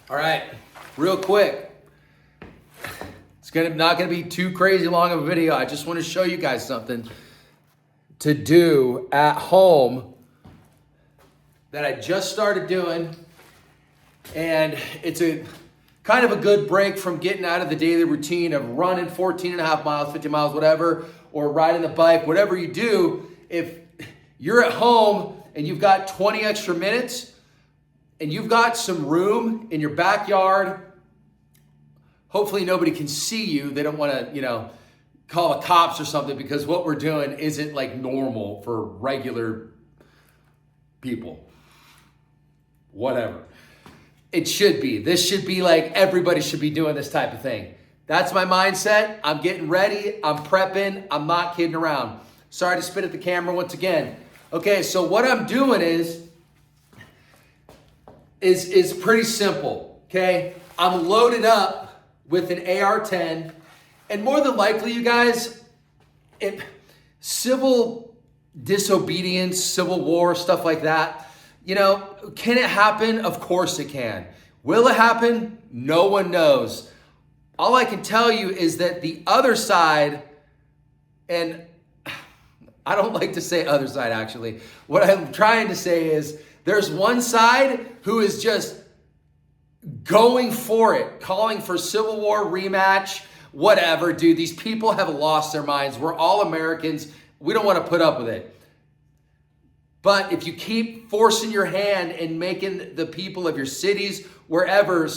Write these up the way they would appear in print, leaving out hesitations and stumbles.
All right, real quick. It's not gonna be too crazy long of a video. I just want to show you guys something to do at home that I just started doing. And it's a kind of a good break from getting out of the daily routine of running 14 and a half miles, 50 miles, whatever, or riding the bike, whatever you do. If you're at home and you've got 20 extra minutes and you've got some room in your backyard, hopefully nobody can see you. They don't want to, call the cops or something, because what we're doing isn't like normal for regular people. Whatever. It should be. This should be like everybody should be doing this type of thing. That's my mindset. I'm getting ready. I'm prepping. I'm not kidding around. Sorry to spit at the camera once again. Okay, so what I'm doing is pretty simple, okay? I'm loaded up with an AR-10, and more than likely, you guys, civil disobedience, civil war, stuff like that, can it happen? Of course it can. Will it happen? No one knows. All I can tell you is that the other side, and I don't like to say other side actually, what I'm trying to say is there's one side who is just going for it, calling for Civil War rematch, whatever, dude. These people have lost their minds. We're all Americans. We don't want to put up with it. But if you keep forcing your hand and making the people of your cities, wherever,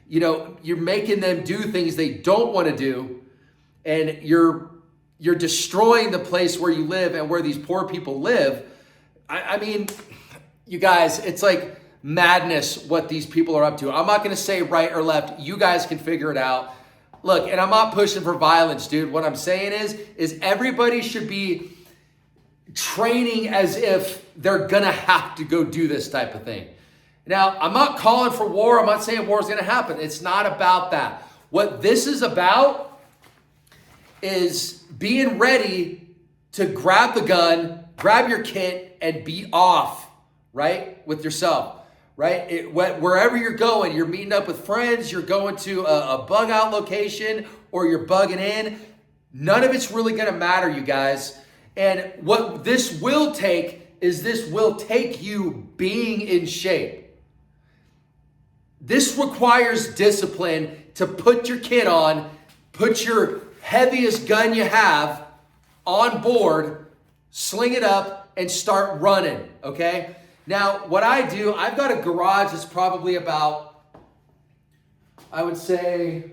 you're making them do things they don't want to do, and you're destroying the place where you live and where these poor people live. I mean, you guys, it's like madness what these people are up to. I'm not going to say right or left. You guys can figure it out. Look, and I'm not pushing for violence, dude. What I'm saying is everybody should be training as if they're going to have to go do this type of thing. Now, I'm not calling for war. I'm not saying war is going to happen. It's not about that. What this is about is being ready to grab the gun, grab your kit, and be off, right, with yourself. Right? Wherever you're going, you're meeting up with friends, you're going to a bug out location, or you're bugging in. None of it's really going to matter, you guys. And what this will take is you being in shape. This requires discipline to put your kit on, put your heaviest gun you have on board, sling it up, and start running, okay? Now, what I do, I've got a garage that's probably about, I would say,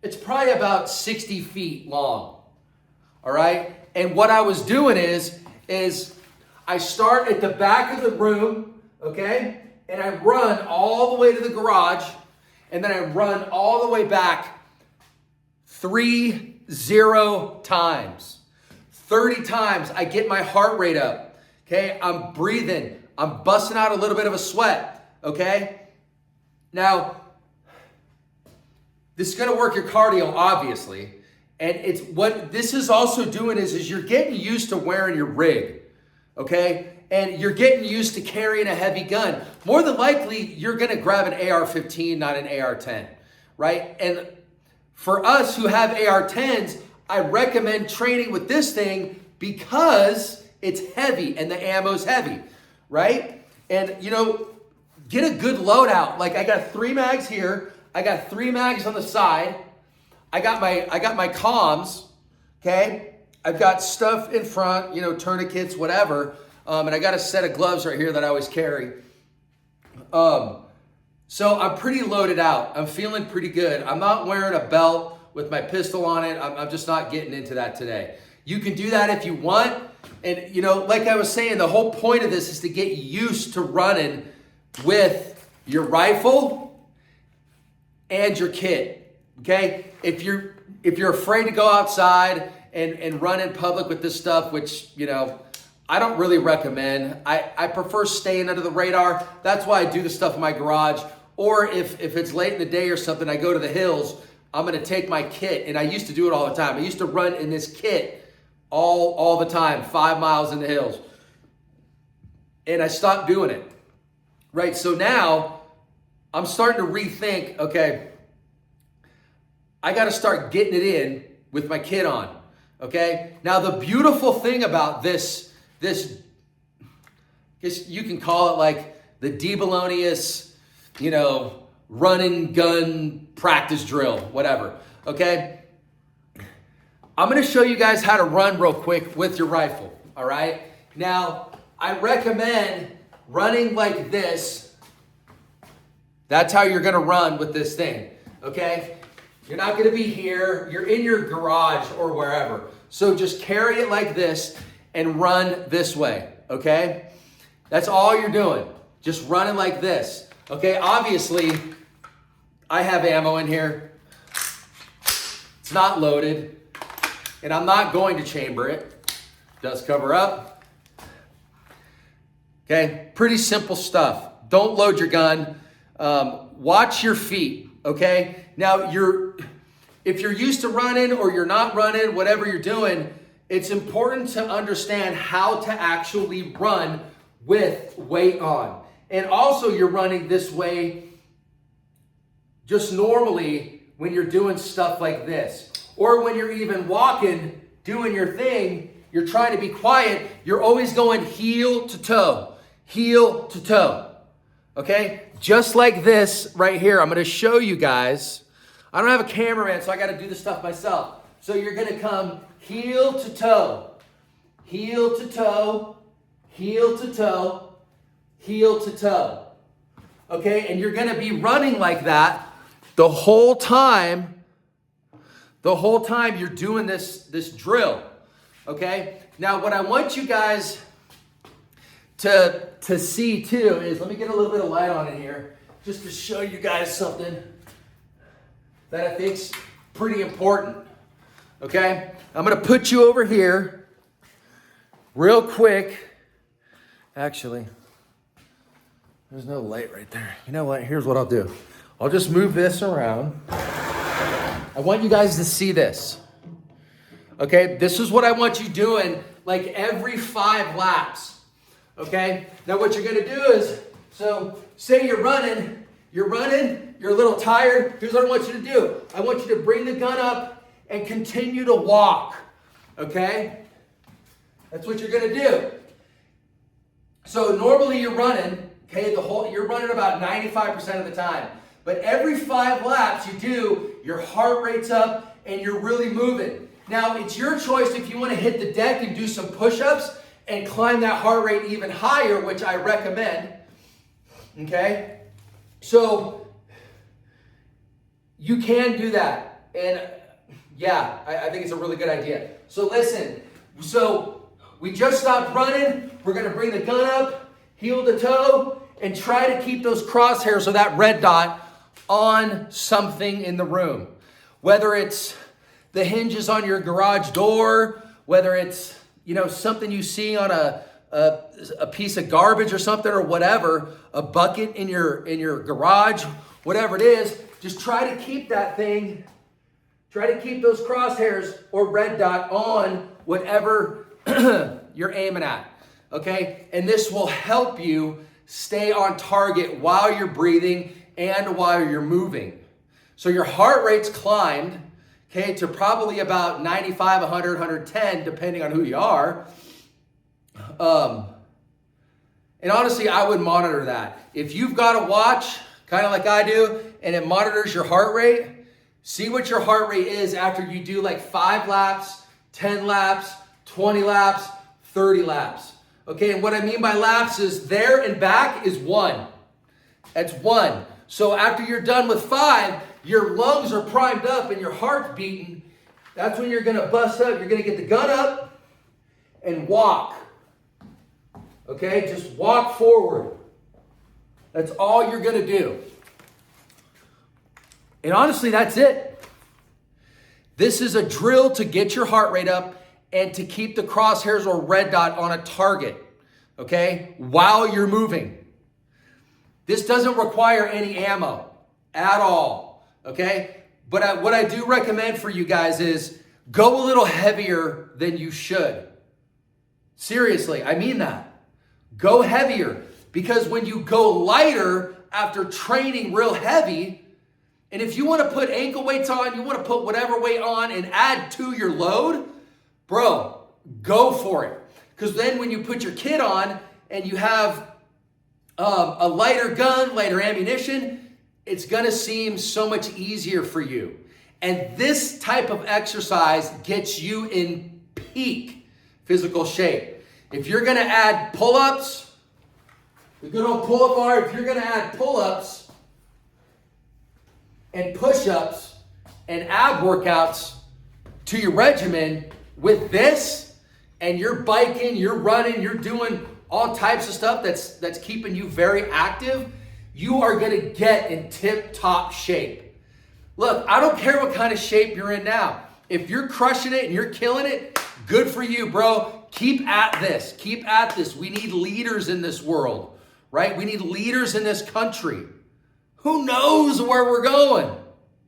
it's probably about 60 feet long, all right? And what I was doing is I start at the back of the room, okay? And I run all the way to the garage, and then I run all the way back 30 times. 30 times, I get my heart rate up. Okay, I'm breathing. I'm busting out a little bit of a sweat, okay? Now, this is going to work your cardio, obviously. And it's what this is also doing is you're getting used to wearing your rig, okay? And you're getting used to carrying a heavy gun. More than likely, you're going to grab an AR-15, not an AR-10, right? And for us who have AR-10s, I recommend training with this thing because it's heavy and the ammo's heavy, right? And, get a good loadout. Like I got 3 mags here. I got 3 mags on the side. I got my comms, okay? I've got stuff in front, tourniquets, whatever. And I got a set of gloves right here that I always carry. So I'm pretty loaded out. I'm feeling pretty good. I'm not wearing a belt with my pistol on it. I'm just not getting into that today. You can do that if you want. And, like I was saying, the whole point of this is to get used to running with your rifle and your kit, okay? If you're afraid to go outside and run in public with this stuff, which, I don't really recommend. I prefer staying under the radar. That's why I do the stuff in my garage. Or if it's late in the day or something, I go to the hills. I'm going to take my kit, and I used to do it all the time. I used to run in this kit all the time, 5 miles in the hills. And I stopped doing it, right? So now I'm starting to rethink, okay, I got to start getting it in with my kid on, okay? Now, the beautiful thing about this, I guess you can call it like the DeBelonius, run and gun practice drill, whatever, okay? I'm going to show you guys how to run real quick with your rifle, all right? Now, I recommend running like this. That's how you're going to run with this thing, okay? You're not going to be here. You're in your garage or wherever. So just carry it like this and run this way, okay? That's all you're doing. Just running like this, okay? Obviously, I have ammo in here. It's not loaded, and I'm not going to chamber it. It does cover up. Okay, pretty simple stuff. Don't load your gun. Watch your feet, okay? Now, if you're used to running or you're not running, whatever you're doing, it's important to understand how to actually run with weight on. And also, you're running this way just normally when you're doing stuff like this. Or when you're even walking, doing your thing, you're trying to be quiet, you're always going heel to toe. Heel to toe, okay? Just like this right here. I'm going to show you guys. I don't have a cameraman, so I got to do this stuff myself. So you're going to come heel to toe, heel to toe, heel to toe, heel to toe, okay? And you're going to be running like that the whole time you're doing this drill, okay? Now, what I want you guys to see too is, let me get a little bit of light on it here, just to show you guys something that I think's pretty important, okay? I'm gonna put you over here real quick. Actually, there's no light right there. You know what, here's what I'll do. I'll just move this around. I want you guys to see this, okay? This is what I want you doing like every 5 laps. Okay, now what you're gonna do is, so say you're running, you're a little tired. Here's what I want you to do. I want you to bring the gun up and continue to walk, okay? That's what you're gonna do. So normally you're running, okay, you're running about 95% of the time. But every 5 laps you do, your heart rate's up and you're really moving. Now it's your choice if you wanna hit the deck and do some push-ups and climb that heart rate even higher, which I recommend, okay? So you can do that. And yeah, I think it's a really good idea. So listen, so we just stopped running. We're gonna bring the gun up, heel to toe, and try to keep those crosshairs or that red dot on something in the room. Whether it's the hinges on your garage door, whether it's something you see on a piece of garbage or something or whatever, a bucket in your garage, whatever it is, just try to keep that thing, try to keep those crosshairs or red dot on whatever you're aiming at, okay? And this will help you stay on target while you're breathing and while you're moving. So your heart rate's climbed, okay, to probably about 95, 100, 110, depending on who you are. And honestly, I would monitor that. If you've got a watch, kind of like I do, and it monitors your heart rate, see what your heart rate is after you do like 5 laps, 10 laps, 20 laps, 30 laps. Okay, and what I mean by laps is there and back is 1. That's 1. So after you're done with 5, your lungs are primed up and your heart's beating. That's when you're gonna bust up. You're gonna get the gun up and walk. Okay, just walk forward. That's all you're gonna do. And honestly, that's it. This is a drill to get your heart rate up and to keep the crosshairs or red dot on a target, okay, while you're moving. This doesn't require any ammo at all, okay? But what I do recommend for you guys is go a little heavier than you should. Seriously, I mean that. Go heavier Because when you go lighter after training real heavy, and if you want to put ankle weights on, you want to put whatever weight on and add to your load, bro, go for it. Because then when you put your kit on and you have a lighter gun, lighter ammunition, it's going to seem so much easier for you. And this type of exercise gets you in peak physical shape. If you're going to add pull-ups, the good old pull-up bar, if you're going to add pull-ups and push-ups and ab workouts to your regimen with this, and you're biking, you're running, you're doing all types of stuff that's keeping you very active, you are going to get in tip-top shape. Look, I don't care what kind of shape you're in now. If you're crushing it and you're killing it, good for you, bro. Keep at this. Keep at this. We need leaders in this world, right? We need leaders in this country. Who knows where we're going?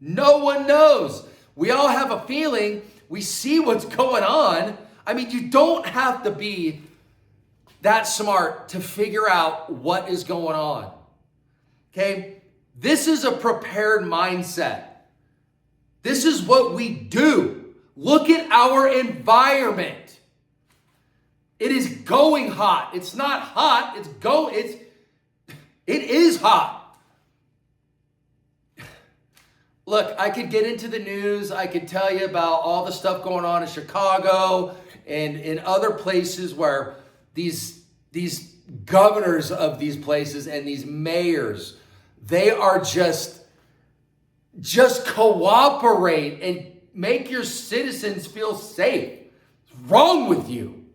No one knows. We all have a feeling. We see what's going on. I mean, you don't have to be that smart to figure out what is going on. Okay? This is a prepared mindset. This is what we do. Look at our environment. It is going hot. It's not hot. It is hot. Look, I could get into the news. I could tell you about all the stuff going on in Chicago and in other places where these governors of these places and these mayors, they are just cooperate and make your citizens feel safe. What's wrong with you?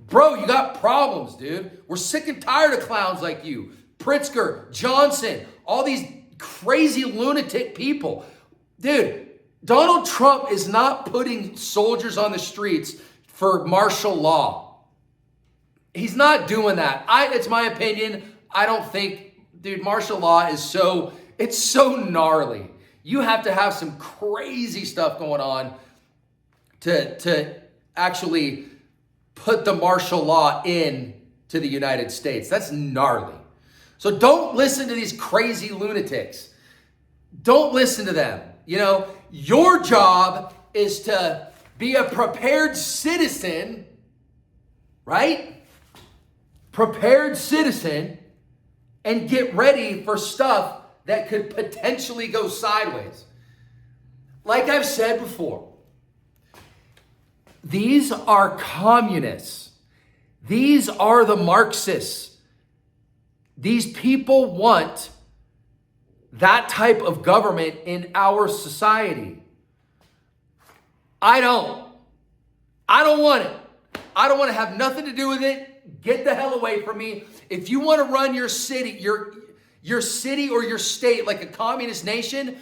Bro, you got problems, dude. We're sick and tired of clowns like you. Pritzker, Johnson, all these crazy lunatic people. Dude, Donald Trump is not putting soldiers on the streets for martial law. He's not doing that. It's my opinion. I don't think, dude, martial law is it's so gnarly. You have to have some crazy stuff going on to actually put the martial law in to the United States. That's gnarly. So don't listen to these crazy lunatics. Don't listen to them. You know, your job is to be a prepared citizen, right? Prepared citizen, and get ready for stuff that could potentially go sideways. Like I've said before, these are communists. These are the Marxists. These people want that type of government in our society. I don't want it. I don't want to have nothing to do with it. Get the hell away from me. If you want to run your city, your city or your state like a communist nation,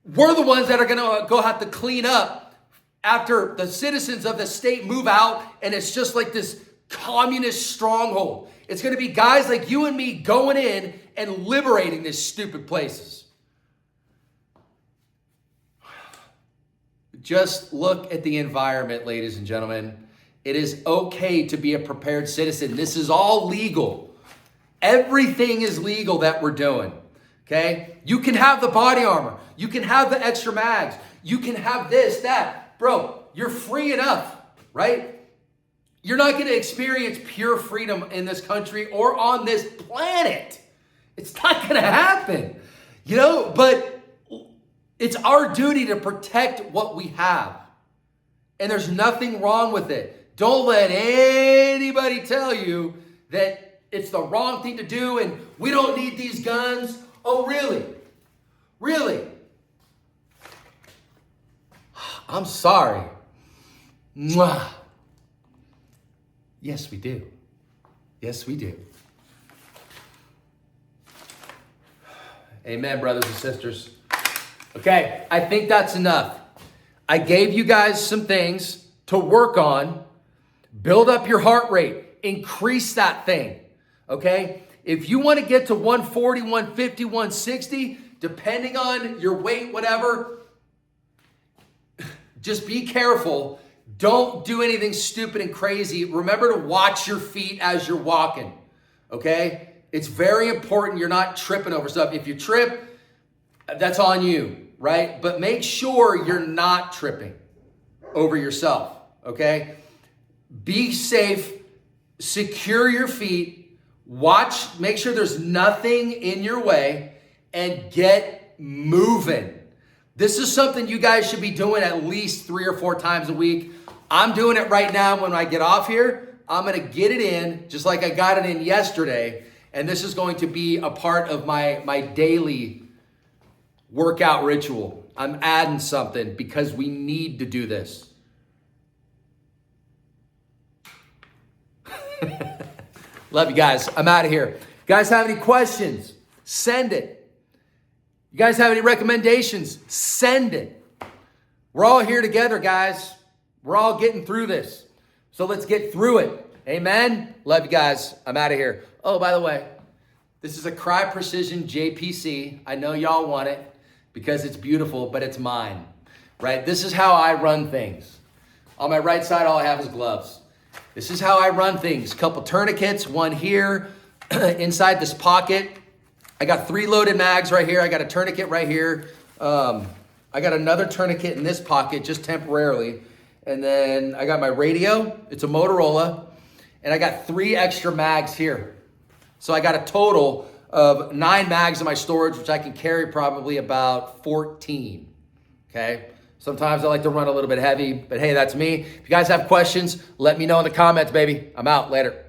we're the ones that are going to go have to clean up after the citizens of the state move out, and it's just like this communist stronghold. It's going to be guys like you and me going in and liberating these stupid places. Just look at the environment, ladies and gentlemen. It is okay to be a prepared citizen. This is all legal. Everything is legal that we're doing, okay? You can have the body armor. You can have the extra mags. You can have this, that. Bro, you're free enough, right? You're not going to experience pure freedom in this country or on this planet. It's not going to happen, you know? But it's our duty to protect what we have. And there's nothing wrong with it. Don't let anybody tell you that it's the wrong thing to do and we don't need these guns. Oh, really? Really? I'm sorry. Mwah. Yes, we do. Yes, we do. Amen, brothers and sisters. Okay, I think that's enough. I gave you guys some things to work on. Build up your heart rate. Increase that thing. Okay? If you want to get to 140, 150, 160, depending on your weight, whatever, just be careful. Don't do anything stupid and crazy. Remember to watch your feet as you're walking. Okay? It's very important you're not tripping over stuff. If you trip, that's on you, right? But make sure you're not tripping over yourself, okay? Be safe, secure your feet, watch, make sure there's nothing in your way, and get moving. This is something you guys should be doing at least 3 or 4 times a week. I'm doing it right now. When I get off here, I'm gonna get it in just like I got it in yesterday. And this is going to be a part of my daily workout ritual. I'm adding something because we need to do this. Love you guys. I'm out of here. You guys have any questions? Send it. You guys have any recommendations? Send it. We're all here together, guys. We're all getting through this. So let's get through it. Amen. Love you guys. I'm out of here. Oh, by the way, this is a Crye Precision JPC. I know y'all want it because it's beautiful, but it's mine, right? This is how I run things. On my right side, all I have is gloves. This is how I run things. Couple tourniquets, one here, inside this pocket. I got 3 loaded mags right here. I got a tourniquet right here. I got another tourniquet in this pocket just temporarily. And then I got my radio. It's a Motorola. And I got 3 extra mags here. So I got a total of 9 mags in my storage, which I can carry probably about 14, okay? Sometimes I like to run a little bit heavy, but hey, that's me. If you guys have questions, let me know in the comments, baby. I'm out. Later.